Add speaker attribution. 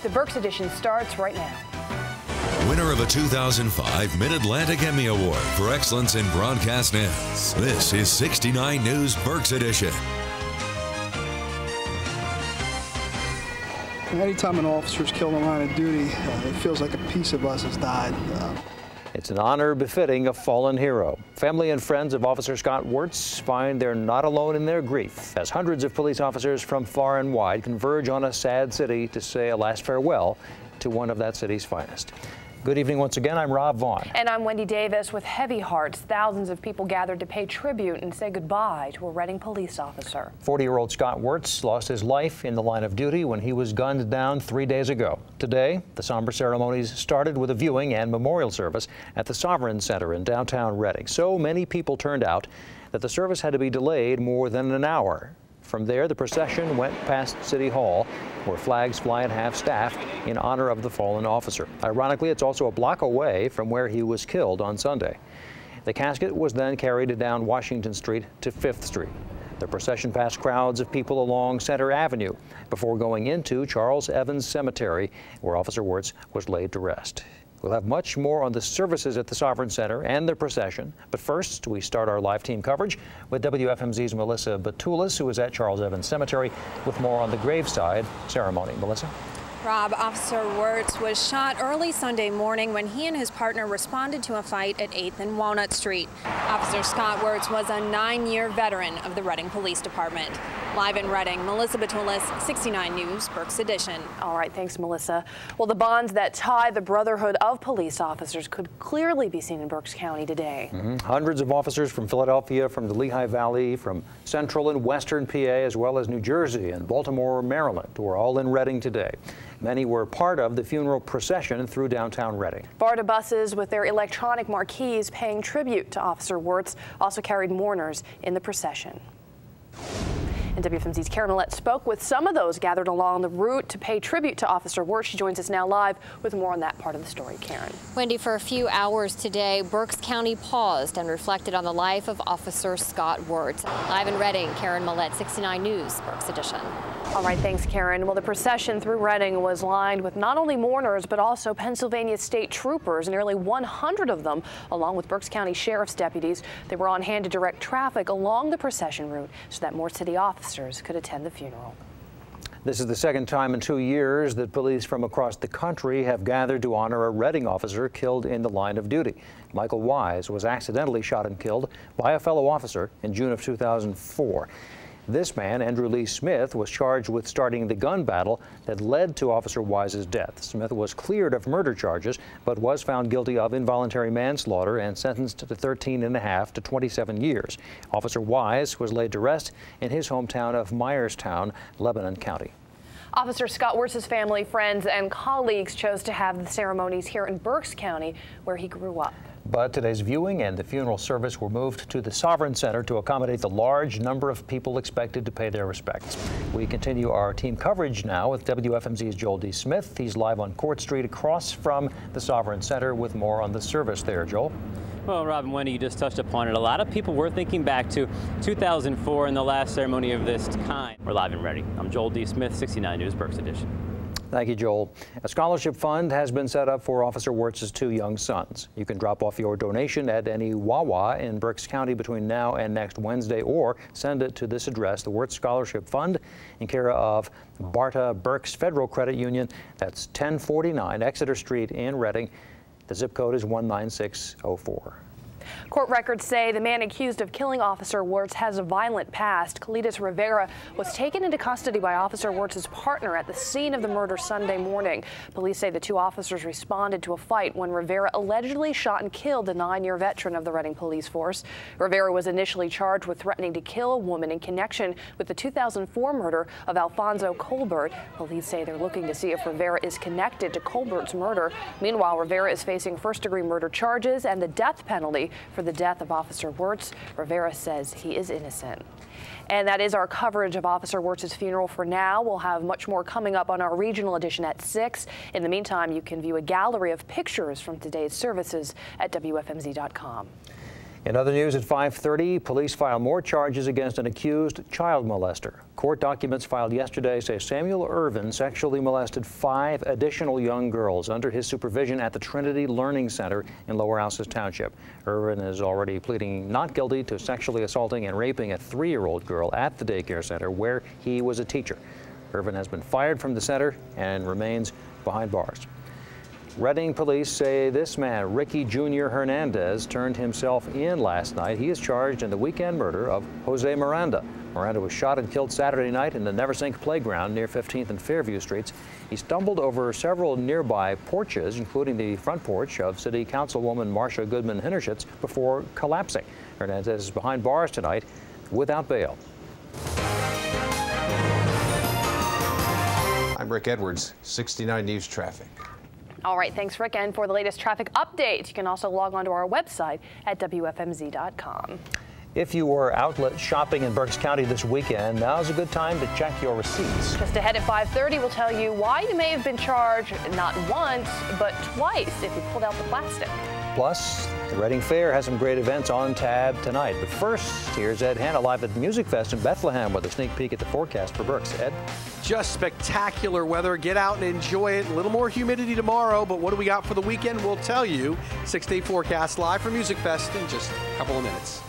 Speaker 1: The Wertz edition starts right now.
Speaker 2: Winner of a 2005 Mid-Atlantic Emmy Award for Excellence in Broadcast News. This is 69 News Wertz edition.
Speaker 3: Anytime an officer is killed in the line of duty, it feels like a piece of us has died.
Speaker 4: It's an honor befitting a fallen hero. Family and friends of Officer Scott Wertz find they're not alone in their grief as hundreds of police officers from far and wide converge on a sad city to say a last farewell to one of that city's finest. Good evening once again. I'm Rob Vaughn.
Speaker 1: And I'm Wendy Davis. With heavy hearts, thousands of people gathered to pay tribute and say goodbye to a Reading police officer.
Speaker 4: 40-year-old Scott Wertz lost his life in the line of duty when he was gunned down 3 days ago. Today, the somber ceremonies started with a viewing and memorial service at the Sovereign Center in downtown Reading. So many people turned out that the service had to be delayed more than an hour. From there, the procession went past City Hall, where flags fly at half-staff in honor of the fallen officer. Ironically, it's also a block away from where he was killed on Sunday. The casket was then carried down Washington Street to 5th Street. The procession passed crowds of people along Center Avenue before going into Charles Evans Cemetery, where Officer Wertz was laid to rest. We'll have much more on the services at the Sovereign Center and the procession. But first, we start our live team coverage with WFMZ's Melissa Batulis, who is at Charles Evans Cemetery, with more on the graveside ceremony. Melissa?
Speaker 5: Rob, Officer Wertz was shot early Sunday morning when he and his partner responded to a fight at 8th and Walnut Street. Officer Scott Wertz was a 9-year veteran of the Reading Police Department. Live in Reading, Melissa Batulis, 69 News, Wertz edition.
Speaker 1: All right, thanks, Melissa. Well, the bonds that tie the brotherhood of police officers could clearly be seen in Berks County today.
Speaker 4: Hundreds of officers from Philadelphia, from the Lehigh Valley, from Central and Western PA, as well as New Jersey and Baltimore, Maryland, were all in Reading today. Many were part of the funeral procession through downtown Reading. BARTA buses with their electronic marquees paying tribute to Officer Wertz also carried mourners in the procession. And WFMZ's Karen Millette spoke with some of those gathered along the route to pay tribute to Officer Wertz. She joins us now live with more on that part of the story. Karen.
Speaker 5: Wendy, for a few hours today, Berks County paused and reflected on the life of Officer Scott Wertz. Live in Reading, Karen Millette, 69 News, Wertz edition.
Speaker 1: All right, thanks, Karen. Well, the procession through Reading was lined with not only mourners, but also Pennsylvania state troopers, nearly 100 of them, along with Berks County Sheriff's deputies. They were on hand to direct traffic along the procession route so that more city officers could attend the funeral. This is the second time in 2 years that police from across the country have gathered to honor a Reading officer killed in the line of duty. Michael Wise was accidentally shot and killed by a fellow officer in June of 2004. This man, Andrew Lee Smith, was charged with starting the gun battle that led to Officer Wise's death. Smith was cleared of murder charges, but was found guilty of involuntary manslaughter and sentenced to 13.5 to 27 years. Officer Wise was laid to rest in his hometown of Myerstown, Lebanon County. Officer Scott Wertz's family, friends, and colleagues chose to have the ceremonies here in Berks County, where he grew up. But today's viewing and the funeral service were moved to the Sovereign Center to accommodate the large number of people expected to pay their respects. We continue our team coverage now with WFMZ's Joel D. Smith. He's live on Court Street across from the Sovereign Center with more on the service there. Joel?
Speaker 6: Well, Rob and Wendy, you just touched upon it. A lot of people were thinking back to 2004 and the last ceremony of this kind. We're live and ready. I'm Joel D. Smith, 69 News, Wertz edition. Thank you, Joel. A scholarship fund has been set up for Officer Wertz's 2 young sons. You can drop off your donation at any Wawa in Berks County between now and next Wednesday, or send it to this address, the Wertz Scholarship Fund, in care of BARTA Berks Federal Credit Union. That's 1049 Exeter Street in Reading. The zip code is 19604. Court records say the man accused of killing Officer Wertz has a violent past. Cletus Rivera was taken into custody by Officer Wertz's partner at the scene of the murder Sunday morning. Police say the 2 officers responded to a fight when Rivera allegedly shot and killed the 9-year veteran of the Reading Police Force. Rivera was initially charged with threatening to kill a woman in connection with the 2004 murder of Alfonso Colbert. Police say they're looking to see if Rivera is connected to Colbert's murder. Meanwhile, Rivera is facing first-degree murder charges and the death penalty for the death of Officer Wertz. Rivera says he is innocent. And that is our coverage of Officer Wertz's funeral for now. We'll have much more coming up on our regional edition at 6. In the meantime, you can view a gallery of pictures from today's services at WFMZ.com.
Speaker 4: In other news at 5:30, police file more charges against an accused child molester. Court documents filed yesterday say Samuel Irvin sexually molested 5 additional young girls under his supervision at the Trinity Learning Center in Lower Alsace Township. Irvin is already pleading not guilty to sexually assaulting and raping a 3-year-old girl at the daycare center where he was a teacher. Irvin has been fired from the center and remains behind bars. Reading police say this man, Ricky Jr. Hernandez, turned himself in last night. He is charged in the weekend murder of Jose Miranda. Miranda was shot and killed Saturday night in the Neversink playground near 15th and Fairview Streets. He stumbled over several nearby porches, including the front porch of City Councilwoman Marcia Goodman Hinnerschitz, before collapsing. Hernandez is behind bars tonight without bail.
Speaker 7: I'm Rick Edwards, 69 News Traffic.
Speaker 1: All right, thanks, Rick. And for the latest traffic updates, you can also log on to our website at WFMZ.com.
Speaker 4: If you were outlet shopping in Berks County this weekend, now's a good time to check your receipts.
Speaker 1: Just ahead at 5:30, we'll tell you why you may have been charged not once, but twice if you pulled out the plastic.
Speaker 4: Plus, the Reading Fair has some great events on tab tonight. But first, here's Ed Hanna live at the Music Fest in Bethlehem with a sneak peek at the forecast for Berks. Ed?
Speaker 8: Just spectacular weather. Get out and enjoy it. A little more humidity tomorrow, but what do we got for the weekend? We'll tell you. 6-day forecast live from Music Fest in just a couple of minutes.